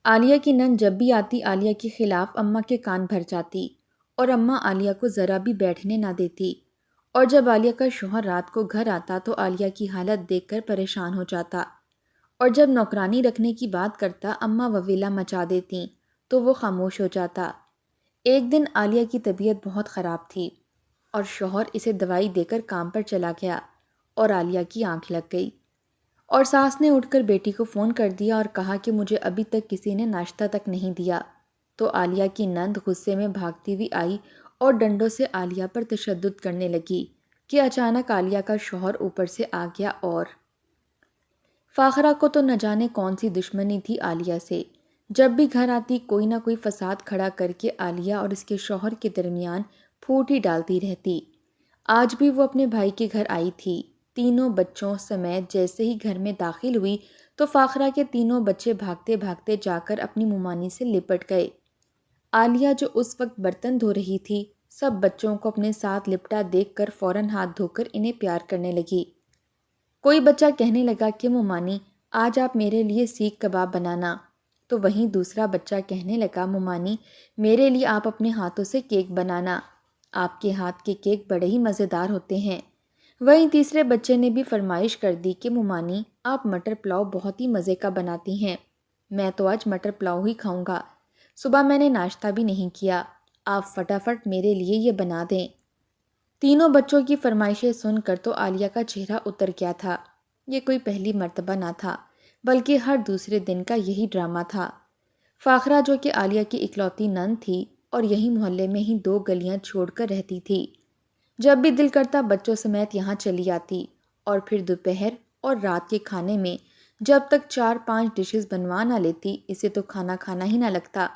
عالیہ کی نند جب بھی آتی عالیہ کے خلاف اماں کے کان بھر جاتی اور اماں عالیہ کو ذرا بھی بیٹھنے نہ دیتی، اور جب عالیہ کا شوہر رات کو گھر آتا تو عالیہ کی حالت دیکھ کر پریشان ہو جاتا، اور جب نوکرانی رکھنے کی بات کرتا اماں وویلا مچا دیتی تو وہ خاموش ہو جاتا۔ ایک دن عالیہ کی طبیعت بہت خراب تھی اور شوہر اسے دوائی دے کر کام پر چلا گیا اور عالیہ کی آنکھ لگ گئی، اور ساس نے اٹھ کر بیٹی کو فون کر دیا اور کہا کہ مجھے ابھی تک کسی نے ناشتہ تک نہیں دیا۔ تو عالیہ کی نند غصے میں بھاگتی ہوئی آئی اور ڈنڈوں سے عالیہ پر تشدد کرنے لگی کہ اچانک عالیہ کا شوہر اوپر سے آ گیا، اور فاخرہ کو تو نہ جانے کون سی دشمنی تھی عالیہ سے، جب بھی گھر آتی کوئی نہ کوئی فساد کھڑا کر کے عالیہ اور اس کے شوہر کے درمیان پھوٹ ہی ڈالتی رہتی۔ آج بھی وہ اپنے بھائی کے گھر آئی تھی، تینوں بچوں سمیت جیسے ہی گھر میں داخل ہوئی تو فاخرہ کے تینوں بچے بھاگتے بھاگتے جا کر اپنی ممانی سے لپٹ گئے۔ عالیہ جو اس وقت برتن دھو رہی تھی سب بچوں کو اپنے ساتھ لپٹا دیکھ کر فوراً ہاتھ دھو کر انہیں پیار کرنے لگی۔ کوئی بچہ کہنے لگا کہ ممانی آج آپ میرے لیے سیخ کباب بنانا، تو وہیں دوسرا بچہ کہنے لگا ممانی میرے لیے آپ اپنے ہاتھوں سے کیک بنانا، آپ کے ہاتھ کے کیک بڑے ہی مزیدار ہوتے ہیں۔ وہیں تیسرے بچے نے بھی فرمائش کر دی کہ ممانی آپ مٹر پلاؤ بہت ہی مزے کا بناتی ہیں، میں تو آج مٹر پلاؤ ہی کھاؤں گا، صبح میں نے ناشتہ بھی نہیں کیا، آپ فٹافٹ میرے لیے یہ بنا دیں۔ تینوں بچوں کی فرمائشیں سن کر تو عالیہ کا چہرہ اتر گیا تھا۔ یہ کوئی پہلی مرتبہ نہ تھا بلکہ ہر دوسرے دن کا یہی ڈرامہ تھا۔ فاخرہ جو کہ عالیہ کی اکلوتی نند تھی اور یہی محلے میں ہی 2 گلیاں چھوڑ کر رہتی تھی، جب بھی دل کرتا بچوں سمیت یہاں چلی آتی، اور پھر دوپہر اور رات کے کھانے میں جب تک 4-5 ڈشز بنوا نہ لیتی اسے تو کھانا کھانا ہی نہ لگتا۔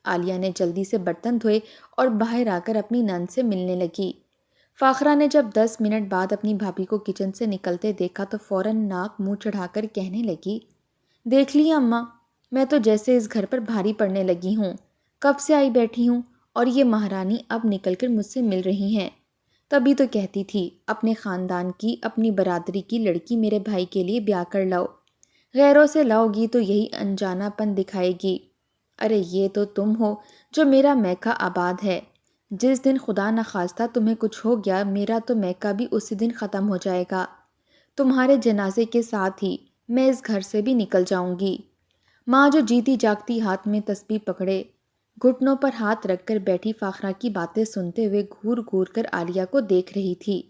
عالیہ نے جلدی سے برتن دھوئے اور باہر آ کر اپنی نند سے ملنے لگی۔ فاخرہ نے جب 10 منٹ بعد اپنی بھابھی کو کچن سے نکلتے دیکھا تو فوراً ناک منہ چڑھا کر کہنے لگی، دیکھ لی اماں، میں تو جیسے اس گھر پر بھاری پڑنے لگی ہوں، کب سے آئی بیٹھی ہوں اور یہ مہارانی اب نکل کر مجھ سے مل رہی ہیں۔ تبھی تو کہتی تھی اپنے خاندان کی اپنی برادری کی لڑکی میرے بھائی کے لیے بیاہ کر لاؤ، غیروں سے لاؤ گی تو یہی انجانا پن دکھائے گی۔ ارے یہ تو تم ہو جو میرا میکا آباد ہے، جس دن خدا نخواستہ تمہیں کچھ ہو گیا میرا تو میکا بھی اسی دن ختم ہو جائے گا، تمہارے جنازے کے ساتھ ہی میں اس گھر سے بھی نکل جاؤں گی۔ ماں جو جیتی جاگتی ہاتھ میں تسبیح پکڑے گھٹنوں پر ہاتھ رکھ کر بیٹھی فاخرہ کی باتیں سنتے ہوئے گھور گھور کر عالیہ کو دیکھ رہی تھی۔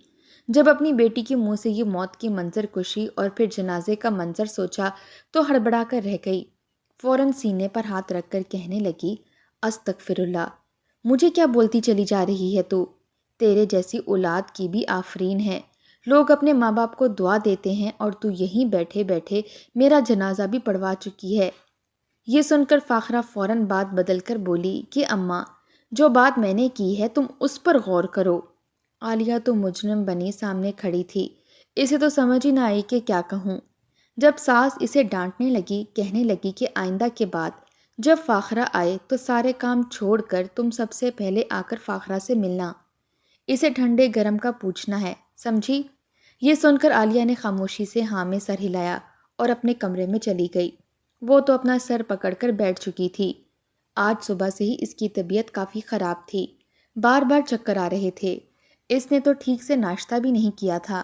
جب اپنی بیٹی کے منہ سے یہ موت کی منظر کشی اور پھر جنازے کا منظر سوچا تو ہڑبڑا کر رہ گئی، فوراً سینے پر ہاتھ رکھ کر کہنے لگی، استغفر اللہ، مجھے کیا بولتی چلی جا رہی ہے تو؟ تیرے جیسی اولاد کی بھی آفرین ہے، لوگ اپنے ماں باپ کو دعا دیتے ہیں اور تو یہیں بیٹھے بیٹھے میرا جنازہ بھی پڑھوا چکی ہے۔ یہ سن کر فاخرہ فوراً بات بدل کر بولی کہ اماں جو بات میں نے کی ہے تم اس پر غور کرو۔ عالیہ تو مجرم بنی سامنے کھڑی تھی، اسے تو سمجھ ہی نہ آئی کہ کیا کہوں۔ جب ساس اسے ڈانٹنے لگی کہنے لگی کہ آئندہ کے بعد جب فاخرہ آئے تو سارے کام چھوڑ کر تم سب سے پہلے آ کر فاخرہ سے ملنا، اسے ٹھنڈے گرم کا پوچھنا ہے، سمجھی؟ یہ سن کر عالیہ نے خاموشی سے ہاں میں سر ہلایا اور اپنے کمرے میں چلی گئی۔ وہ تو اپنا سر پکڑ کر بیٹھ چکی تھی، آج صبح سے ہی اس کی طبیعت کافی خراب تھی، بار بار چکر آ رہے تھے، اس نے تو ٹھیک سے ناشتہ بھی نہیں کیا تھا۔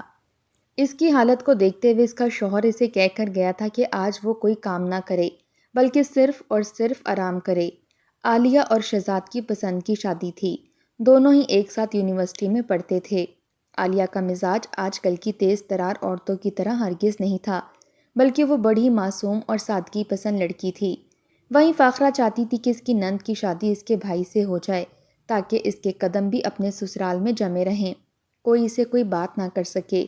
اس کی حالت کو دیکھتے ہوئے اس کا شوہر اسے کہہ کر گیا تھا کہ آج وہ کوئی کام نہ کرے بلکہ صرف اور صرف آرام کرے۔ عالیہ اور شہزاد کی پسند کی شادی تھی، دونوں ہی ایک ساتھ یونیورسٹی میں پڑھتے تھے۔ عالیہ کا مزاج آج کل کی تیز ترار عورتوں کی طرح ہرگز نہیں تھا، بلکہ وہ بڑی معصوم اور سادگی پسند لڑکی تھی۔ وہیں فاخرہ چاہتی تھی کہ اس کی نند کی شادی اس کے بھائی سے ہو جائے تاکہ اس کے قدم بھی اپنے سسرال میں جمے رہیں، کوئی اسے کوئی بات نہ کر سکے،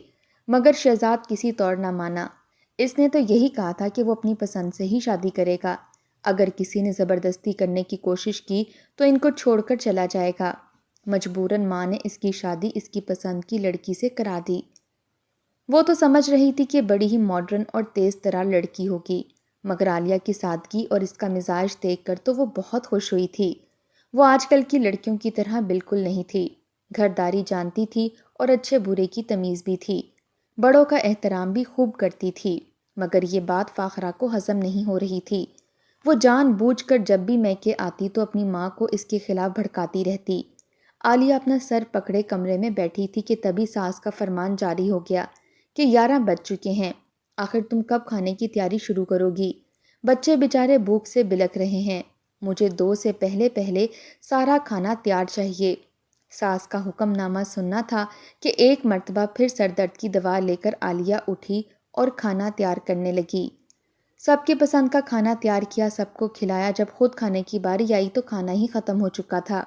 مگر شہزاد کسی طور نہ مانا۔ اس نے تو یہی کہا تھا کہ وہ اپنی پسند سے ہی شادی کرے گا، اگر کسی نے زبردستی کرنے کی کوشش کی تو ان کو چھوڑ کر چلا جائے گا۔ مجبوراً ماں نے اس کی شادی اس کی پسند کی لڑکی سے کرا دی۔ وہ تو سمجھ رہی تھی کہ بڑی ہی ماڈرن اور تیز ترار لڑکی ہوگی، مگر عالیہ کی سادگی اور اس کا مزاج دیکھ کر تو وہ بہت خوش ہوئی تھی۔ وہ آج کل کی لڑکیوں کی طرح بالکل نہیں تھی، گھرداری جانتی تھی اور اچھے برے کی تمیز بھی تھی، بڑوں کا احترام بھی خوب کرتی تھی، مگر یہ بات فاخرہ کو ہضم نہیں ہو رہی تھی۔ وہ جان بوجھ کر جب بھی میکے آتی تو اپنی ماں کو اس کے خلاف بھڑکاتی رہتی۔ عالیہ اپنا سر پکڑے کمرے میں بیٹھی تھی کہ تبھی ساس کا فرمان جاری ہو گیا کہ 11 بج چکے ہیں، آخر تم کب کھانے کی تیاری شروع کرو گی؟ بچے بیچارے بھوک سے بلک رہے ہیں، مجھے 2 سے پہلے پہلے سارا کھانا تیار چاہیے۔ ساس کا حکم نامہ سننا تھا کہ ایک مرتبہ پھر سر درد کی دوا لے کر عالیہ اٹھی اور کھانا تیار کرنے لگی۔ سب کی پسند کا کھانا تیار کیا، سب کو کھلایا۔ جب خود کھانے کی باری آئی تو کھانا ہی ختم ہو چکا تھا۔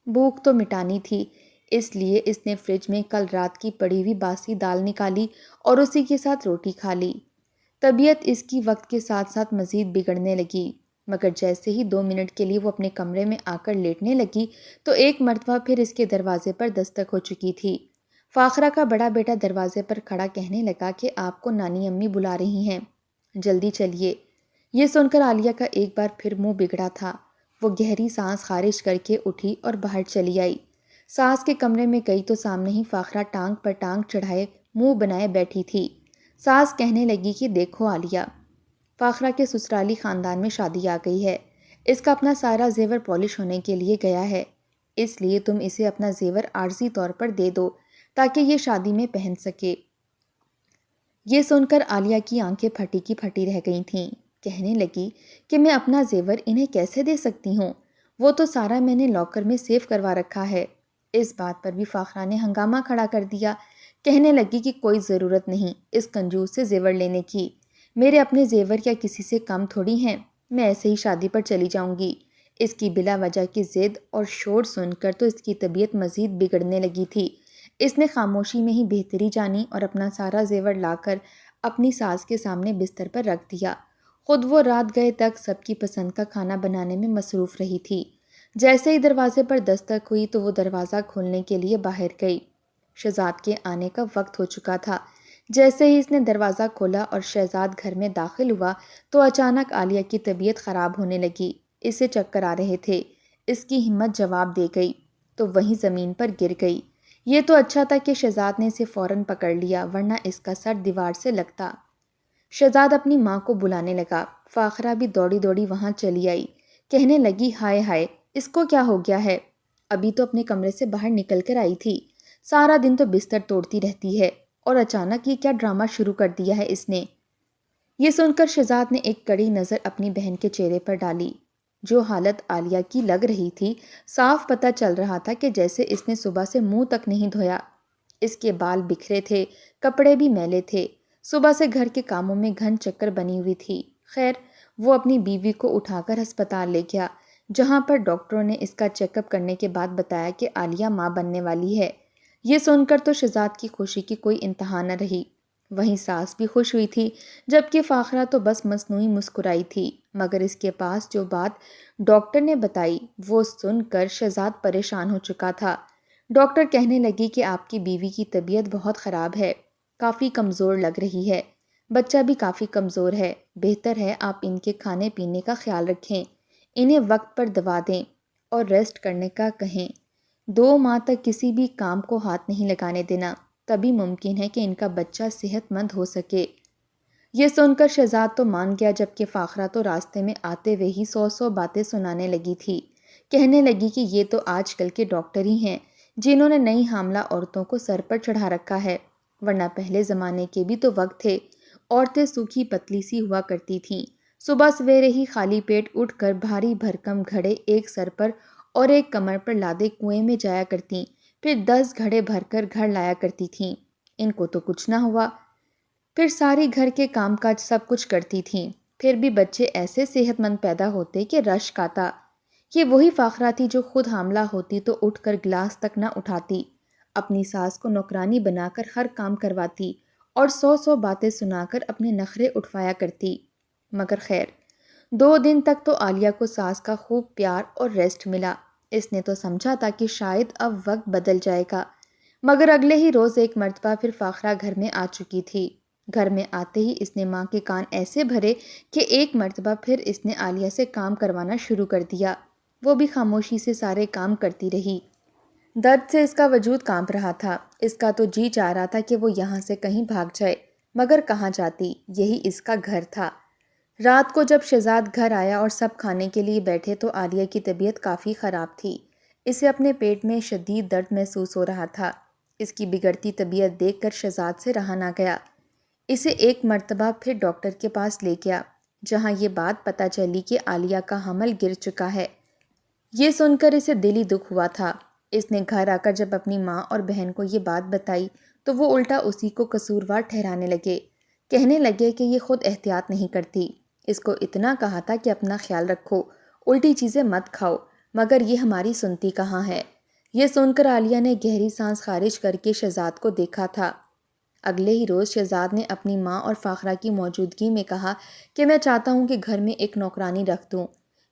بھوک تو مٹانی تھی، اس لیے اس نے فریج میں کل رات کی پڑی ہوئی باسی دال نکالی اور اسی کے ساتھ روٹی کھا لی۔ طبیعت اس کی وقت کے ساتھ ساتھ مزید بگڑنے لگی، مگر جیسے ہی 2 منٹ کے لیے وہ اپنے کمرے میں آ کر لیٹنے لگی تو ایک مرتبہ پھر اس کے دروازے پر دستک ہو چکی تھی۔ فاخرہ کا بڑا بیٹا دروازے پر کھڑا کہنے لگا کہ آپ کو نانی امی بلا رہی ہیں، جلدی چلیے۔ یہ سن کر عالیہ کا ایک بار پھر منہ بگڑا تھا۔ وہ گہری سانس خارج کر کے اٹھی اور باہر چلی آئی۔ ساس کے کمرے میں گئی تو سامنے ہی فاخرہ ٹانگ پر ٹانگ چڑھائے منہ بنائے بیٹھی تھی۔ ساس کہنے لگی کہ دیکھو عالیہ، فاخرہ کے سسرالی خاندان میں شادی آ گئی ہے، اس کا اپنا سارا زیور پالش ہونے کے لیے گیا ہے، اس لیے تم اسے اپنا زیور عارضی طور پر دے دو تاکہ یہ شادی میں پہن سکے۔ یہ سن کر عالیہ کی آنکھیں پھٹی کی پھٹی رہ گئی تھیں۔ کہنے لگی کہ میں اپنا زیور انہیں کیسے دے سکتی ہوں؟ وہ تو سارا میں نے لاکر میں سیف کروا رکھا ہے۔ اس بات پر بھی فاخرہ نے ہنگامہ کھڑا کر دیا۔ کہنے لگی کہ کوئی ضرورت نہیں اس کنجوس سے زیور لینے کی، میرے اپنے زیور کیا کسی سے کم تھوڑی ہیں، میں ایسے ہی شادی پر چلی جاؤں گی۔ اس کی بلا وجہ کی ضد اور شور سن کر تو اس کی طبیعت مزید بگڑنے لگی تھی۔ اس نے خاموشی میں ہی بہتری جانی اور اپنا سارا زیور لا کر اپنی ساس کے سامنے بستر پر رکھ دیا۔ خود وہ رات گئے تک سب کی پسند کا کھانا بنانے میں مصروف رہی تھی۔ جیسے ہی دروازے پر دستک ہوئی تو وہ دروازہ کھولنے کے لیے باہر گئی۔ شہزاد کے آنے کا وقت ہو چکا تھا۔ جیسے ہی اس نے دروازہ کھولا اور شہزاد گھر میں داخل ہوا تو اچانک عالیہ کی طبیعت خراب ہونے لگی، اسے چکر آ رہے تھے۔ اس کی ہمت جواب دے گئی تو وہیں زمین پر گر گئی۔ یہ تو اچھا تھا کہ شہزاد نے اسے فوراً پکڑ لیا، ورنہ اس کا سر دیوار سے لگتا۔ شہزاد اپنی ماں کو بلانے لگا۔ فاخرہ بھی دوڑی دوڑی وہاں چلی آئی۔ کہنے لگی ہائے ہائے، اس کو کیا ہو گیا ہے؟ ابھی تو اپنے کمرے سے باہر نکل کر آئی تھی، سارا دن تو بستر توڑتی رہتی ہے اور اچانک یہ کیا ڈرامہ شروع کر دیا ہے اس نے۔ یہ سن کر شہزاد نے ایک کڑی نظر اپنی بہن کے چہرے پر ڈالی۔ جو حالت عالیہ کی لگ رہی تھی، صاف پتہ چل رہا تھا کہ جیسے اس نے صبح سے منہ تک نہیں دھویا۔ اس کے بال بکھرے تھے، کپڑے بھی میلے تھے، صبح سے گھر کے کاموں میں گھن چکر بنی ہوئی تھی۔ خیر، وہ اپنی بیوی کو اٹھا کر ہسپتال لے گیا، جہاں پر ڈاکٹروں نے اس کا چیک اپ کرنے کے بعد بتایا کہ عالیہ ماں بننے والی ہے۔ یہ سن کر تو شہزاد کی خوشی کی کوئی انتہا نہ رہی۔ وہیں ساس بھی خوش ہوئی تھی، جبکہ فاخرہ تو بس مصنوعی مسکرائی تھی، مگر اس کے پاس جو بات ڈاکٹر نے بتائی وہ سن کر شہزاد پریشان ہو چکا تھا۔ ڈاکٹر کہنے لگی کہ آپ کی بیوی کی طبیعت بہت خراب ہے، کافی کمزور لگ رہی ہے، بچہ بھی کافی کمزور ہے، بہتر ہے آپ ان کے کھانے پینے کا خیال رکھیں، انہیں وقت پر دوا دیں اور ریسٹ کرنے کا کہیں۔ 2 ماہ تک کسی بھی کام کو ہاتھ نہیں لگانے دینا، تبھی ممکن ہے کہ ان کا بچہ صحت مند ہو سکے۔ یہ سن کر شہزاد تو مان گیا، جبکہ فاخرہ تو راستے میں آتے ہوئے ہی 100 باتیں سنانے لگی تھی۔ کہنے لگی کہ یہ تو آج کل کے ڈاکٹر ہی ہیں جنہوں نے نئی حاملہ عورتوں کو سر پر چڑھا رکھا ہے، ورنہ پہلے زمانے کے بھی تو وقت تھے، عورتیں سوکھی پتلی سی ہوا کرتی تھیں، صبح سویرے ہی خالی پیٹ اٹھ کر بھاری بھرکم گھڑے ایک سر پر اور ایک کمر پر لادے کنویں میں جایا کرتیں، پھر 10 گھڑے بھر کر گھر لایا کرتی تھیں۔ ان کو تو کچھ نہ ہوا، پھر ساری گھر کے کام کاج سب کچھ کرتی تھیں، پھر بھی بچے ایسے صحت مند پیدا ہوتے کہ رشک آتا۔ یہ وہی فاخرہ تھی جو خود حاملہ ہوتی تو اٹھ کر گلاس تک نہ اٹھاتی، اپنی ساس کو نوکرانی بنا کر ہر کام کرواتی اور 100 باتیں سنا کر اپنے نخرے اٹھوایا کرتی۔ مگر خیر، 2 دن تک تو عالیہ کو ساس کا خوب پیار اور ریسٹ ملا۔ اس نے تو سمجھا تھا کہ شاید اب وقت بدل جائے گا، مگر اگلے ہی روز ایک مرتبہ پھر فاخرہ گھر میں آ چکی تھی۔ گھر میں آتے ہی اس نے ماں کے کان ایسے بھرے کہ ایک مرتبہ پھر اس نے عالیہ سے کام کروانا شروع کر دیا۔ وہ بھی خاموشی سے سارے کام کرتی رہی۔ درد سے اس کا وجود کانپ رہا تھا، اس کا تو جی چاہ رہا تھا کہ وہ یہاں سے کہیں بھاگ جائے، مگر کہاں جاتی، یہی اس کا گھر تھا۔ رات کو جب شہزاد گھر آیا اور سب کھانے کے لیے بیٹھے تو عالیہ کی طبیعت کافی خراب تھی۔ اسے اپنے پیٹ میں شدید درد محسوس ہو رہا تھا۔ اس کی بگڑتی طبیعت دیکھ کر شہزاد سے رہا نہ گیا۔ اسے ایک مرتبہ پھر ڈاکٹر کے پاس لے گیا، جہاں یہ بات پتہ چلی کہ عالیہ کا حمل گر چکا ہے۔ یہ سن کر اسے دلی دکھ ہوا تھا۔ اس نے گھر آ کر جب اپنی ماں اور بہن کو یہ بات بتائی تو وہ الٹا اسی کو قصوروار ٹھہرانے لگے، کہنے لگے کہ یہ خود احتیاط نہیں کرتی، اس کو اتنا کہا تھا کہ اپنا خیال رکھو، الٹی چیزیں مت کھاؤ، مگر یہ ہماری سنتی کہاں ہے۔ یہ سن کر عالیہ نے گہری سانس خارج کر کے شہزاد کو دیکھا تھا۔ اگلے ہی روز شہزاد نے اپنی ماں اور فاخرہ کی موجودگی میں کہا کہ میں چاہتا ہوں کہ گھر میں ایک نوکرانی رکھ دوں،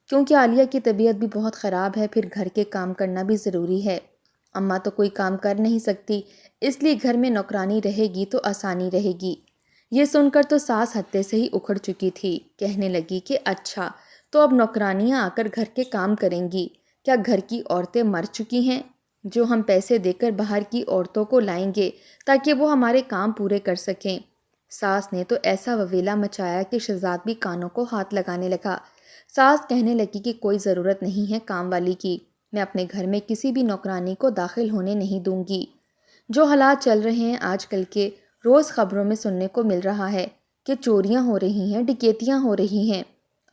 کیونکہ عالیہ کی طبیعت بھی بہت خراب ہے، پھر گھر کے کام کرنا بھی ضروری ہے۔ اماں تو کوئی کام کر نہیں سکتی، اس لیے گھر میں نوکرانی رہے گی تو آسانی رہے گی۔ یہ سن کر تو ساس ہتے سے ہی اکھڑ چکی تھی، کہنے لگی کہ اچھا تو اب نوکرانیاں آ کر گھر کے کام کریں گی، کیا گھر کی عورتیں مر چکی ہیں جو ہم پیسے دے کر باہر کی عورتوں کو لائیں گے تاکہ وہ ہمارے کام پورے کر سکیں۔ ساس نے تو ایسا وویلا مچایا کہ شہزاد بھی کانوں کو ہاتھ لگانے لگا۔ ساس کہنے لگی کہ کوئی ضرورت نہیں ہے کام والی کی، میں اپنے گھر میں کسی بھی نوکرانی کو داخل ہونے نہیں دوں گی۔ جو حالات چل رہے ہیں آج کل کے، روز خبروں میں سننے کو مل رہا ہے کہ چوریاں ہو رہی ہیں، ڈکیتیاں ہو رہی ہیں۔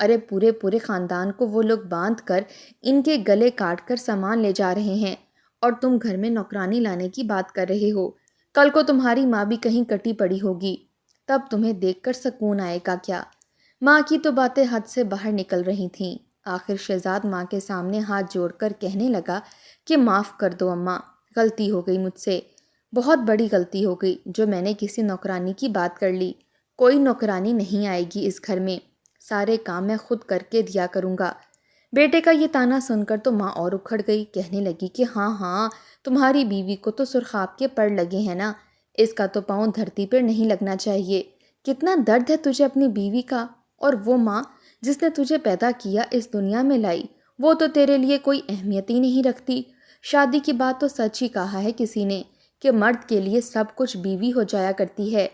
ارے پورے خاندان کو وہ لوگ باندھ کر ان کے گلے کاٹ کر سامان لے جا رہے ہیں، اور تم گھر میں نوکرانی لانے کی بات کر رہے ہو۔ کل کو تمہاری ماں بھی کہیں کٹی پڑی ہوگی، تب تمہیں دیکھ کر سکون آئے گا کیا؟ ماں کی تو باتیں حد سے باہر نکل رہی تھیں۔ آخر شہزاد ماں کے سامنے ہاتھ جوڑ کر کہنے لگا کہ معاف کر دو اماں، غلطی ہو گئی مجھ سے، بہت بڑی غلطی ہو گئی جو میں نے کسی نوکرانی کی بات کر لی۔ کوئی نوکرانی نہیں آئے گی اس گھر میں، سارے کام میں خود کر کے دیا کروں گا۔ بیٹے کا یہ طعنا سن کر تو ماں اور اکھڑ گئی، کہنے لگی کہ ہاں تمہاری بیوی کو تو سرخاب کے پڑ لگے ہیں نا، اس کا تو پاؤں دھرتی پر نہیں لگنا چاہیے۔ کتنا درد ہے تجھے اپنی بیوی کا، اور وہ ماں جس نے تجھے پیدا کیا اس دنیا میں لائی، وہ تو تیرے لیے کوئی اہمیت ہی نہیں رکھتی۔ شادی کی بات تو سچ ہی کہا ہے کسی نے کہ مرد کے لیے سب کچھ بیوی ہو جایا کرتی ہے۔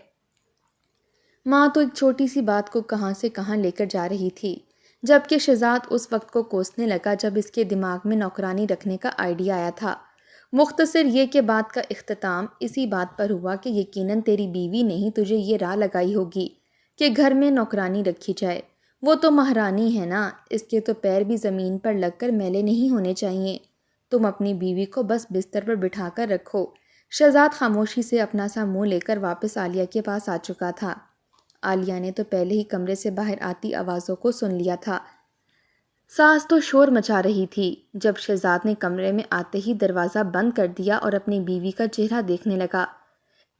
ماں تو ایک چھوٹی سی بات کو کہاں سے کہاں لے کر جا رہی تھی، جبکہ شہزاد اس وقت کو کوسنے لگا جب اس کے دماغ میں نوکرانی رکھنے کا آئیڈیا آیا تھا۔ مختصر یہ کہ بات کا اختتام اسی بات پر ہوا کہ یقیناً تیری بیوی نے ہی تجھے یہ راہ لگائی ہوگی کہ گھر میں نوکرانی رکھی جائے۔ وہ تو مہرانی ہے نا، اس کے تو پیر بھی زمین پر لگ کر میلے نہیں ہونے چاہیے۔ تم اپنی بیوی کو بس بستر پر بٹھا کر رکھو۔ شہزاد خاموشی سے اپنا سا منہ لے کر واپس عالیہ کے پاس آ چکا تھا۔ عالیہ نے تو پہلے ہی کمرے سے باہر آتی آوازوں کو سن لیا تھا۔ ساس تو شور مچا رہی تھی۔ جب شہزاد نے کمرے میں آتے ہی دروازہ بند کر دیا اور اپنی بیوی کا چہرہ دیکھنے لگا،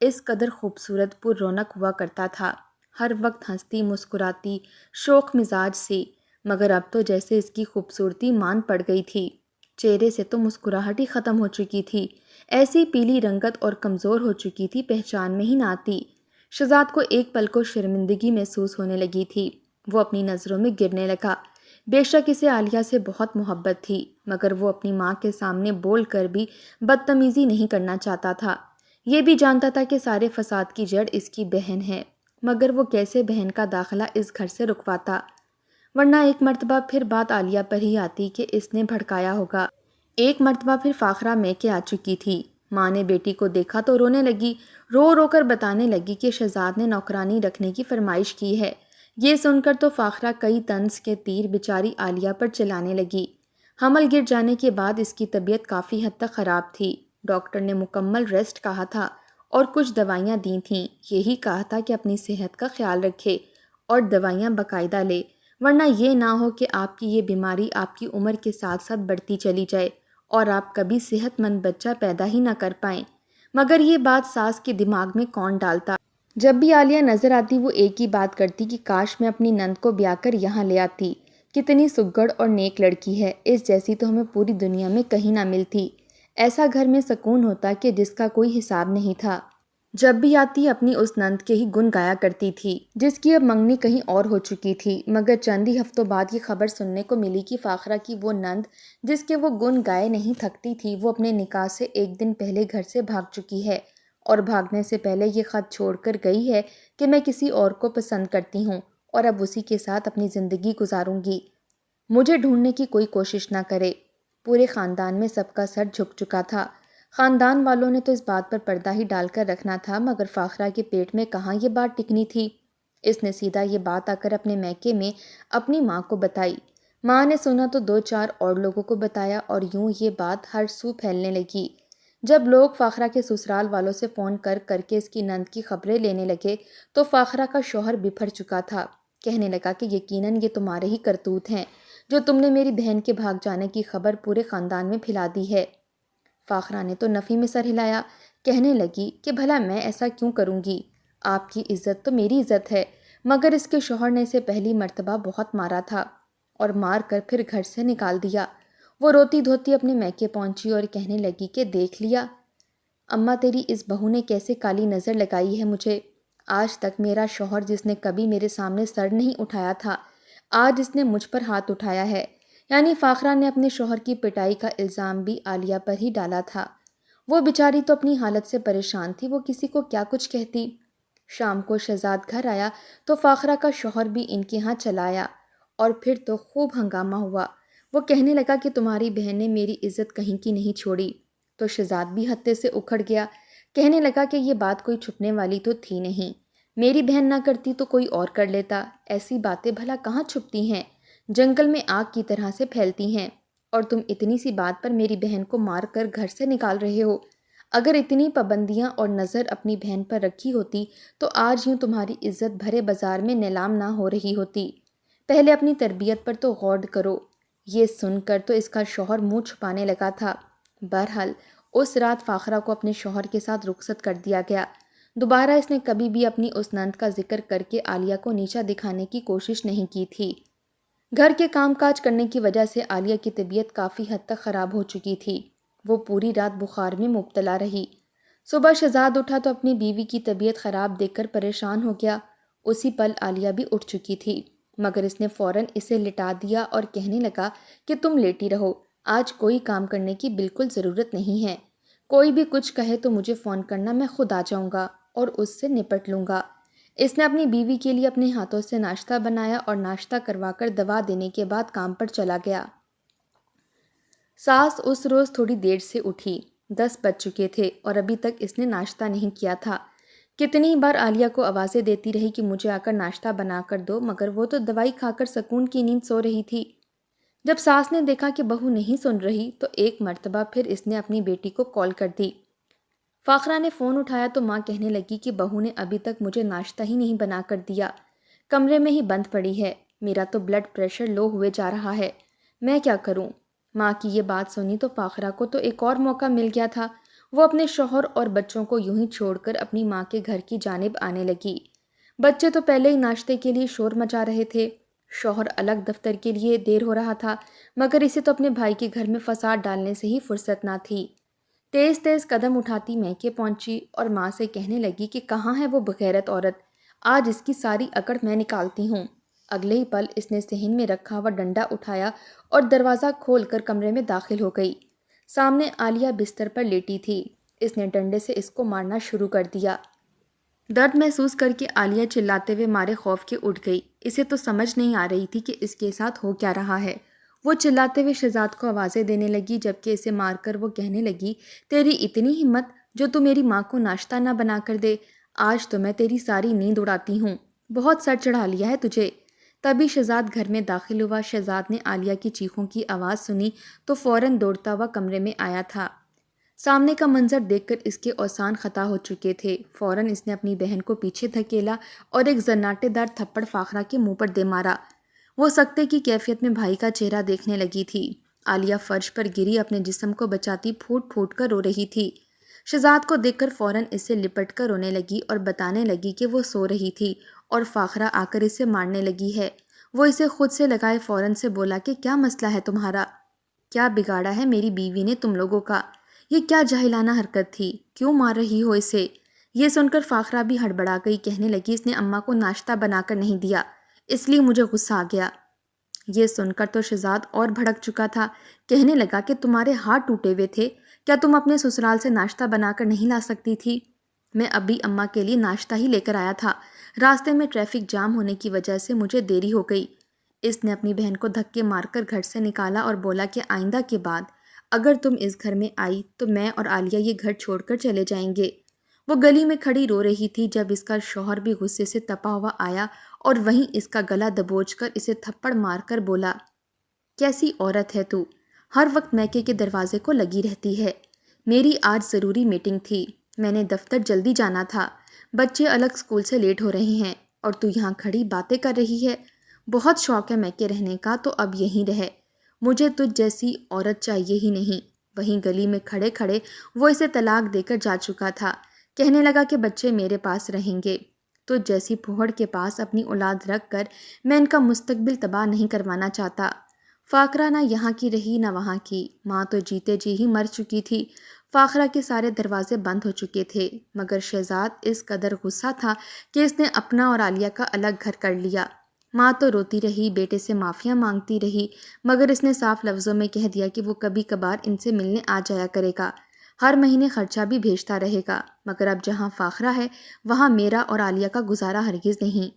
اس قدر خوبصورت پر رونق ہوا کرتا تھا، ہر وقت ہنستی مسکراتی شوخ مزاج سی، مگر اب تو جیسے اس کی خوبصورتی مان پڑ گئی تھی، چہرے سے تو مسکراہٹ ہی ختم ہو چکی تھی، ایسی پیلی رنگت اور کمزور ہو چکی تھی پہچان میں ہی نہ آتی۔ شہزاد کو ایک پل کو شرمندگی محسوس ہونے لگی تھی، وہ اپنی نظروں میں گرنے لگا۔ بے شک اسے عالیہ سے بہت محبت تھی، مگر وہ اپنی ماں کے سامنے بول کر بھی بدتمیزی نہیں کرنا چاہتا تھا۔ یہ بھی جانتا تھا کہ سارے فساد کی جڑ اس کی بہن ہے، مگر وہ کیسے بہن کا داخلہ اس گھر سے رکواتا، ورنہ ایک مرتبہ پھر بات عالیہ پر ہی آتی کہ اس نے بھڑکایا ہوگا۔ ایک مرتبہ پھر فاخرہ میکے آ چکی تھی۔ ماں نے بیٹی کو دیکھا تو رونے لگی، رو رو کر بتانے لگی کہ شہزاد نے نوکرانی رکھنے کی فرمائش کی ہے۔ یہ سن کر تو فاخرہ کئی طنز کے تیر بیچاری عالیہ پر چلانے لگی۔ حمل گر جانے کے بعد اس کی طبیعت کافی حد تک خراب تھی، ڈاکٹر نے مکمل ریسٹ کہا تھا اور کچھ دوائیاں دی تھیں، یہی کہا تھا کہ اپنی صحت کا خیال رکھے اور دوائیاں باقاعدہ لے، ورنہ یہ نہ ہو کہ آپ کی یہ بیماری آپ کی عمر کے ساتھ ساتھ بڑھتی چلی جائے اور آپ کبھی صحت مند بچہ پیدا ہی نہ کر پائیں۔ مگر یہ بات ساس کے دماغ میں کون ڈالتا؟ جب بھی عالیہ نظر آتی وہ ایک ہی بات کرتی کہ کاش میں اپنی نند کو بیاہ کر یہاں لے آتی، کتنی سگڑ اور نیک لڑکی ہے، اس جیسی تو ہمیں پوری دنیا میں کہیں نہ ملتی، ایسا گھر میں سکون ہوتا کہ جس کا کوئی حساب نہیں تھا۔ جب بھی آتی اپنی اس نند کے ہی گن گایا کرتی تھی جس کی اب منگنی کہیں اور ہو چکی تھی، مگر چند ہی ہفتوں بعد یہ خبر سننے کو ملی کہ فاخرہ کی وہ نند جس کے وہ گن گائے نہیں تھکتی تھی، وہ اپنے نکاح سے ایک دن پہلے گھر سے بھاگ چکی ہے، اور بھاگنے سے پہلے یہ خط چھوڑ کر گئی ہے کہ میں کسی اور کو پسند کرتی ہوں اور اب اسی کے ساتھ اپنی زندگی گزاروں گی۔ مجھے ڈھونڈنے کی کوئی کوشش نہ کرے۔ پورے خاندان میں سب کا سر جھک چکا تھا۔ خاندان والوں نے تو اس بات پر پردہ ہی ڈال کر رکھنا تھا، مگر فاخرہ کے پیٹ میں کہاں یہ بات ٹکنی تھی۔ اس نے سیدھا یہ بات آ کر اپنے میکے میں اپنی ماں کو بتائی۔ ماں نے سنا تو 2-4 اور لوگوں کو بتایا اور یوں یہ بات ہر سو پھیلنے لگی۔ جب لوگ فاخرہ کے سسرال والوں سے فون کر کر کے اس کی نند کی خبریں لینے لگے تو فاخرہ کا شوہر بپھر چکا تھا۔ کہنے لگا کہ یقیناً یہ تمہارے ہی کرتوت ہیں جو تم نے میری بہن کے بھاگ جانے کی خبر پورے خاندان میں پھیلا دی ہے۔ فاخرہ نے تو نفی میں سر ہلایا، کہنے لگی کہ بھلا میں ایسا کیوں کروں گی؟ آپ کی عزت تو میری عزت ہے، مگر اس کے شوہر نے اسے پہلی مرتبہ بہت مارا تھا اور مار کر پھر گھر سے نکال دیا۔ وہ روتی دھوتی اپنے میکے پہنچی اور کہنے لگی کہ دیکھ لیا اماں، تیری اس بہو نے کیسے کالی نظر لگائی ہے مجھے۔ آج تک میرا شوہر جس نے کبھی میرے سامنے سر نہیں اٹھایا تھا، آج اس نے مجھ پر ہاتھ اٹھایا ہے۔ یعنی فاخرہ نے اپنے شوہر کی پٹائی کا الزام بھی عالیہ پر ہی ڈالا تھا۔ وہ بیچاری تو اپنی حالت سے پریشان تھی، وہ کسی کو کیا کچھ کہتی۔ شام کو شہزاد گھر آیا تو فاخرہ کا شوہر بھی ان کے ہاں چلا آیا اور پھر تو خوب ہنگامہ ہوا۔ وہ کہنے لگا کہ تمہاری بہن نے میری عزت کہیں کی نہیں چھوڑی۔ تو شہزاد بھی ہتے سے اکھڑ گیا، کہنے لگا کہ یہ بات کوئی چھپنے والی تو تھی نہیں، میری بہن نہ کرتی تو کوئی اور کر لیتا، ایسی باتیں بھلا کہاں چھپتی ہیں، جنگل میں آگ کی طرح سے پھیلتی ہیں، اور تم اتنی سی بات پر میری بہن کو مار کر گھر سے نکال رہے ہو۔ اگر اتنی پابندیاں اور نظر اپنی بہن پر رکھی ہوتی تو آج یوں تمہاری عزت بھرے بازار میں نیلام نہ ہو رہی ہوتی۔ پہلے اپنی تربیت پر تو غور کرو۔ یہ سن کر تو اس کا شوہر منہ چھپانے لگا تھا۔ بہرحال اس رات فاخرہ کو اپنے شوہر کے ساتھ رخصت کر دیا گیا۔ دوبارہ اس نے کبھی بھی اپنی اس نند کا ذکر کر کے عالیہ کو نیچا دکھانے کی کوشش نہیں کی تھی۔ گھر کے کام کاج کرنے کی وجہ سے عالیہ کی طبیعت کافی حد تک خراب ہو چکی تھی۔ وہ پوری رات بخار میں مبتلا رہی۔ صبح شہزاد اٹھا تو اپنی بیوی کی طبیعت خراب دیکھ کر پریشان ہو گیا۔ اسی پل عالیہ بھی اٹھ چکی تھی، مگر اس نے فوراً اسے لٹا دیا اور کہنے لگا کہ تم لیٹی رہو، آج کوئی کام کرنے کی بالکل ضرورت نہیں ہے۔ کوئی بھی کچھ کہے تو مجھے فون کرنا، میں خود آ جاؤں گا اور اس سے نپٹ لوں گا۔ اس نے اپنی بیوی کے لیے اپنے ہاتھوں سے ناشتہ بنایا اور ناشتہ کروا کر دوا دینے کے بعد کام پر چلا گیا۔ ساس اس روز تھوڑی دیر سے اٹھی، 10 بج چکے تھے اور ابھی تک اس نے ناشتہ نہیں کیا تھا۔ کتنی بار عالیہ کو آوازیں دیتی رہی کہ مجھے آ کر ناشتہ بنا کر دو، مگر وہ تو دوائی کھا کر سکون کی نیند سو رہی تھی۔ جب ساس نے دیکھا کہ بہو نہیں سن رہی تو ایک مرتبہ پھر اس نے اپنی بیٹی کو کال کر دی۔ فاخرہ نے فون اٹھایا تو ماں کہنے لگی کہ بہو نے ابھی تک مجھے ناشتہ ہی نہیں بنا کر دیا، کمرے میں ہی بند پڑی ہے، میرا تو بلڈ پریشر لو ہوئے جا رہا ہے، میں کیا کروں؟ ماں کی یہ بات سنی تو فاخرہ کو تو ایک اور موقع مل گیا تھا۔ وہ اپنے شوہر اور بچوں کو یوں ہی چھوڑ کر اپنی ماں کے گھر کی جانب آنے لگی۔ بچے تو پہلے ہی ناشتے کے لیے شور مچا رہے تھے، شوہر الگ دفتر کے لیے دیر ہو رہا تھا، مگر اسے تو اپنے بھائی کے گھر میں فساد ڈالنے سے ہی فرصت نہ تھی۔ تیز تیز قدم اٹھاتی میکے پہنچی اور ماں سے کہنے لگی کہ کہاں ہے وہ بغیرت عورت، آج اس کی ساری اکڑ میں نکالتی ہوں۔ اگلے ہی پل اس نے صحن میں رکھا ہوا ڈنڈا اٹھایا اور دروازہ کھول کر کمرے میں داخل ہو گئی۔ سامنے عالیہ بستر پر لیٹی تھی، اس نے ڈنڈے سے اس کو مارنا شروع کر دیا۔ درد محسوس کر کے عالیہ چلاتے ہوئے مارے خوف کے اٹھ گئی۔ اسے تو سمجھ نہیں آ رہی تھی کہ اس کے ساتھ ہو کیا رہا ہے۔ وہ چلاتے ہوئے شہزاد کو آوازیں دینے لگی، جبکہ اسے مار کر وہ کہنے لگی، تیری اتنی ہمت جو تو میری ماں کو ناشتہ نہ بنا کر دے، آج تو میں تیری ساری نیند اڑاتی ہوں، بہت سر چڑھا لیا ہے تجھے۔ تبھی شہزاد گھر میں داخل ہوا۔ شہزاد نے عالیہ کی چیخوں کی آواز سنی تو فوراً دوڑتا ہوا کمرے میں آیا تھا۔ سامنے کا منظر دیکھ کر اس کے اوسان خطا ہو چکے تھے۔ فوراً اس نے اپنی بہن کو پیچھے دھکیلا اور ایک زناٹے دار تھپڑ فاخرہ کے منہ پر دے مارا۔ وہ سکتے کی کیفیت میں بھائی کا چہرہ دیکھنے لگی تھی۔ عالیہ فرش پر گری اپنے جسم کو بچاتی پھوٹ پھوٹ کر رو رہی تھی۔ شہزاد کو دیکھ کر فوراً اس سے لپٹ کر رونے لگی اور بتانے لگی کہ وہ سو رہی تھی اور فاخرہ آ کر اسے مارنے لگی ہے۔ وہ اسے خود سے لگائے فوراً سے بولا کہ کیا مسئلہ ہے تمہارا؟ کیا بگاڑا ہے میری بیوی نے تم لوگوں کا؟ یہ کیا جاہلانہ حرکت تھی؟ کیوں مار رہی ہو اسے؟ یہ سن کر فاخرہ بھی ہڑبڑا گئی، کہنے لگی اس نے اماں کو ناشتہ بنا کر نہیں دیا، اس لیے مجھے غصہ آ گیا۔ یہ سن کر تو شہزاد اور بھڑک چکا تھا، کہنے لگا کہ تمہارے ہاتھ ٹوٹے ہوئے تھے، کیا تم اپنے سسرال سے ناشتہ بنا کر نہیں لا سکتی تھی؟ میں ابھی اماں کے لیے ناشتہ ہی لے کر آیا تھا، راستے میں ٹریفک جام ہونے کی وجہ سے مجھے دیری ہو گئی۔ اس نے اپنی بہن کو دھکے مار کر گھر سے نکالا اور بولا کہ آئندہ کے بعد اگر تم اس گھر میں آئی تو میں اور عالیہ یہ گھر چھوڑ کر چلے جائیں گے۔ وہ گلی میں کھڑی رو رہی تھی جب اس کا شوہر بھی غصے سے تپا ہوا آیا اور وہیں اس کا گلا دبوچ کر اسے تھپڑ مار کر بولا، کیسی عورت ہے تو، ہر وقت میکے کے دروازے کو لگی رہتی ہے۔ میری آج ضروری میٹنگ تھی، میں نے دفتر جلدی جانا تھا، بچے الگ اسکول سے لیٹ ہو رہے ہیں اور تو یہاں کھڑی باتیں کر رہی ہے۔ بہت شوق ہے میکے رہنے کا تو اب یہیں رہے، مجھے تجھ جیسی عورت چاہیے ہی نہیں۔ وہیں گلی میں کھڑے کھڑے وہ اسے طلاق دے کر جا چکا تھا، کہنے لگا کہ بچے میرے پاس رہیں گے۔ تو جیسی پھوڑ کے پاس اپنی اولاد رکھ کر میں ان کا مستقبل تباہ نہیں کروانا چاہتا۔ فاقرہ نہ یہاں کی رہی نہ وہاں کی، ماں تو جیتے جی ہی مر چکی تھی، فاقرہ کے سارے دروازے بند ہو چکے تھے، مگر شہزاد اس قدر غصہ تھا کہ اس نے اپنا اور عالیہ کا الگ گھر کر لیا۔ ماں تو روتی رہی، بیٹے سے معافیاں مانگتی رہی، مگر اس نے صاف لفظوں میں کہہ دیا کہ وہ کبھی کبھار ان سے ملنے آ جایا کرے گا، ہر مہینے خرچہ بھی بھیجتا رہے گا، مگر اب جہاں فاقرہ ہے وہاں میرا اور عالیہ کا گزارا ہرگز نہیں۔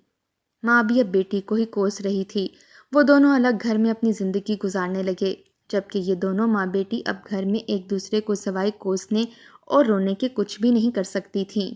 ماں بھی اب بیٹی کو ہی کوس رہی تھی، وہ دونوں الگ گھر میں اپنی زندگی گزارنے لگے، جبکہ یہ دونوں ماں بیٹی اب گھر میں ایک دوسرے کو سوائے کوسنے اور رونے کے کچھ بھی نہیں کر سکتی تھیں۔